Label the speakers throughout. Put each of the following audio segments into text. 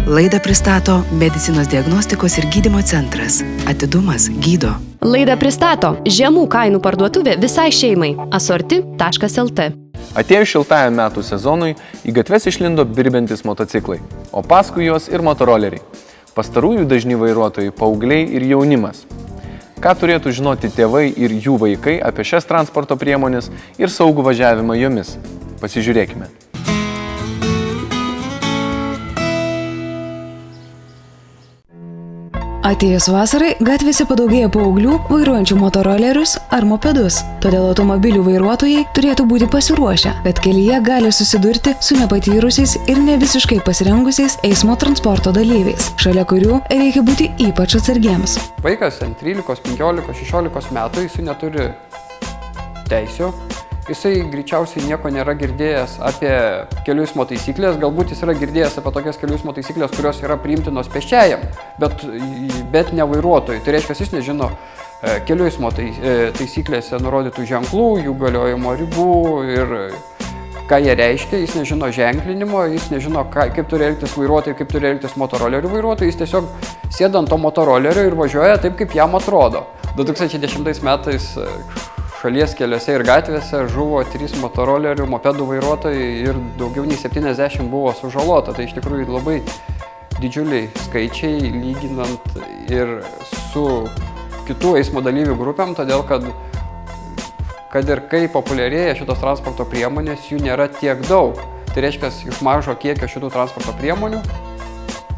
Speaker 1: Laidą pristato Medicinos diagnostikos ir gydymo centras. Atidumas gydo.
Speaker 2: Laidą pristato žemų kainų parduotuvė visai šeimai. Asorti.lt.
Speaker 3: Atėjus šiltajam metų sezonui, į gatves išlindo birbiantis motociklai, o paskui juos ir motoroleriai. Pastarųjų dažni vairuotojai, paaugliai ir jaunimas. Ką turėtų žinoti tėvai ir jų vaikai apie šias transporto priemonės ir saugų važiavimą jomis? Pasižiūrėkime.
Speaker 4: Atėjus vasarai, gatvėse padaugėja paauglių, vairuojančių motorolerius ar mopedus. Todėl automobilių vairuotojai turėtų būti pasiruošę, kad kelyje gali susidurti su nepatyrusiais ir ne visiškai pasirengusiais eismo transporto dalyviais, šalia kurių reikia būti ypač atsargiems.
Speaker 5: Vaikas 13, 15, 16 metų, jis neturi teisių. Jisai greičiausiai nieko nėra girdėjęs apie kelių eismo taisyklės, galbūt jis yra girdėjęs apie tokias kelių eismo taisyklės, kurios yra priimtinos pėsčiajam, bet ne vairuotojui. Tai reiškia, jis nežino kelių eismo taisyklėse nurodytų ženklų, jų galiojimo ribų ir ką jie reiškia, jis nežino ženklinimo, jis nežino, kaip turi elgtis vairuotojai, kaip turi elgtis motorolerių vairuotojai, jis tiesiog sėda ant to motorolerio ir važiuoja taip, kaip jam atrodo. 2010 metais šalies keliuose ir gatvėse žuvo 3 motorolerių, mopedų vairuotojai ir daugiau nei 70 buvo sužalota. Tai iš tikrųjų labai didžiuliai skaičiai lyginant ir su kitų eismo dalyvių grupėm, todėl kad ir kaip populiarėja šitos transporto priemonės, jų nėra tiek daug. Tai reiškia, iš mažo kiekio šitų transporto priemonių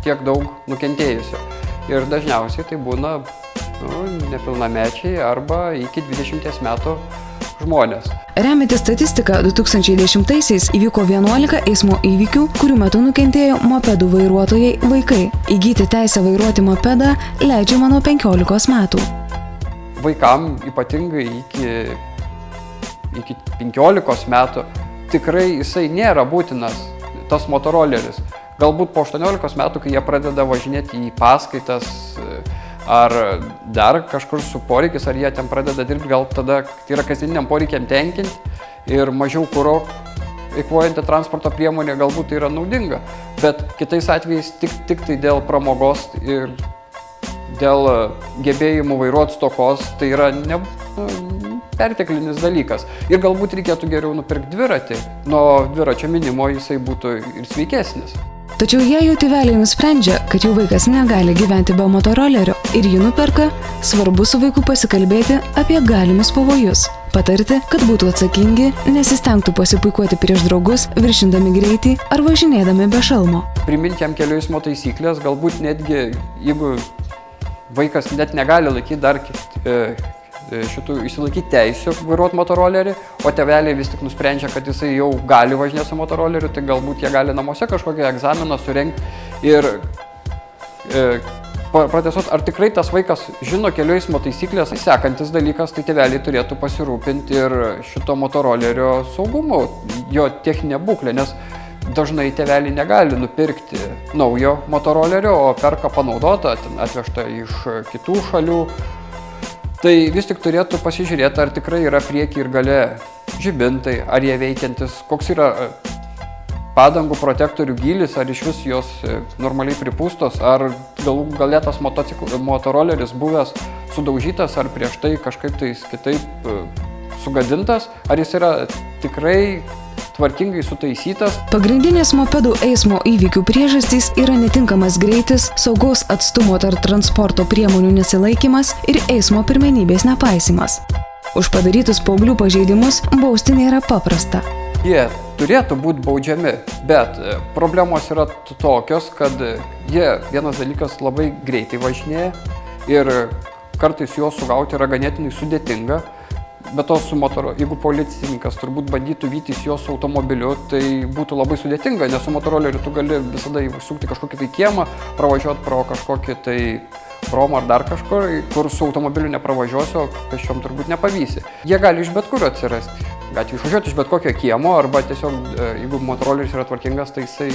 Speaker 5: tiek daug nukentėjusio. Ir dažniausiai tai būna nepilnamečiai arba iki 20 metų žmonės.
Speaker 4: Remiantis statistiką, 2010-aisiais įvyko 11 eismo įvykių, kurių metu nukentėjo mopedų vairuotojai vaikai. Įgyti teisę vairuoti mopedą leidžiama nuo 15 metų.
Speaker 5: Vaikam ypatingai iki 15 metų tikrai jisai nėra būtinas tas motoroleris. Galbūt po 18 metų, kai jie pradeda važinėti į paskaitas, ar dar kažkur su poreikis, ar jie ten pradeda dirbti, gal tada tai yra kasdieniniam poreikiam tenkinti ir mažiau kuro eikvojanti transporto priemonė galbūt tai yra naudinga. Bet kitais atvejais tik tai dėl pramogos ir dėl gebėjimų vairuoti stokos tai yra perteklinis dalykas. Ir galbūt reikėtų geriau nupirkti dviratį. Nuo dviračio minimo jisai būtų ir sveikesnis.
Speaker 4: Tačiau jei jų tėveliai nusprendžia, kad jų vaikas negali gyventi be motorolerio ir jį nuperka, svarbu su vaiku pasikalbėti apie galimus pavojus. Patarti, kad būtų atsakingi, nesistengtų pasipuikuoti prieš draugus, viršindami greitį ar važinėdami be šalmo.
Speaker 5: Priminti jam kelių eismo taisyklės, galbūt netgi, jeigu vaikas net negali laikyti dar šitų išsilaikyti teisių vairuoti motorolerį, o tėveliai vis tik nusprendžia, kad jisai jau gali važinėti su motoroleriu, tai galbūt jie gali namuose kažkokį egzaminą surengti ir pratestuoti, ar tikrai tas vaikas žino kelių eismo taisyklės. Sekantis dalykas, tai tėveliai turėtų pasirūpinti ir šito motorolerio saugumu, jo techninė būklė, nes dažnai tėveliai negali nupirkti naujo motorolerio, o perka panaudotą, atvežtą iš kitų šalių. Tai vis tik turėtų pasižiūrėti, ar tikrai yra prieky ir gale žibintai, ar jie veikiantis, koks yra padangų protektorių gylis, ar iš vis jos normaliai pripūstos, ar galų gale tas motoroleris buvęs sudaužytas, ar prieš tai kažkaip tais kitaip sugadintas, ar jis yra tikrai tvarkingai sutaisytas.
Speaker 4: Pagrindinės mopedų eismo įvykių priežastys yra netinkamas greitis, saugaus atstumo tarp transporto priemonių nesilaikymas ir eismo pirmenybės nepaisymas. Už padarytus paauglių pažeidimus bausti nėra paprasta.
Speaker 5: Jie turėtų būti baudžiami, bet problemos yra tokios, kad jie, vienas dalykas, labai greitai važinėja ir kartais juos sugauti yra ganėtinai sudėtinga. Bet to su jeigu policininkas turbūt bandytų vytis jos automobiliu, tai būtų labai sudėtinga, nes su motoroleriu tu gali visada įsukti kažkokį tai kiemą, pravažiuoti pro kažkokį tai promą ar dar kažkur, kur su automobiliu nepravažiuosi, o pėsčiom turbūt nepavysi. Jie gali iš bet kur atsirasti. gatvį išvažiuoti iš bet kokio kiemo, arba tiesiog, jeigu motoroleris yra tvarkingas, tai jisai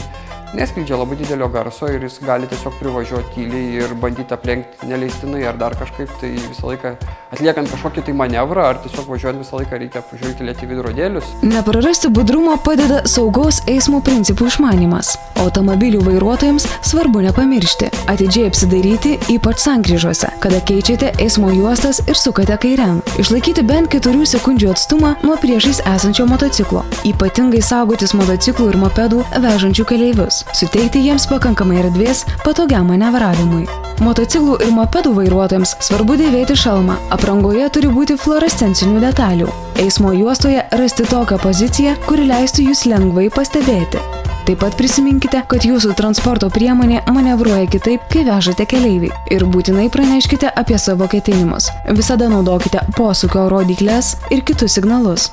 Speaker 5: neskleidžia labai didelio garso ir jis gali tiesiog privažiuoti tyliai ir bandyti aplenkti neleistinai ar dar kažkaip, tai visą laiką atliekant kažkokį tai manevrą ar tiesiog važiuojant visą laiką reikia pažiūrėti į veidrodėlius.
Speaker 4: Neprarasti budrumo padeda saugos eismo principų išmanymas. Automobilių vairuotojams svarbu nepamiršti, atidžiai apsidairyti, ypač sankryžose, kada keičiate eismo juostas ir sukate kairian. Išlaikyti bent 4 sekundžių atstumą nuo priešais esančio motociklo. Ypatingai saugotis motociklų ir mopedų vežančių keleivius. Suteikti jiems pakankamai erdvės patogiam manevravimui. Motociklų ir mopedų vairuotojams svarbu dėvėti šalmą. Aprangoje turi būti fluorescencinių detalių. Eismo juostoje rasti tokią poziciją, kuri leistų jūs lengvai pastebėti. Taip pat prisiminkite, kad jūsų transporto priemonė manevruoja kitaip, kai vežate keleivį. Ir būtinai praneškite apie savo ketinimus. Visada naudokite posūkio rodyklės ir kitus signalus.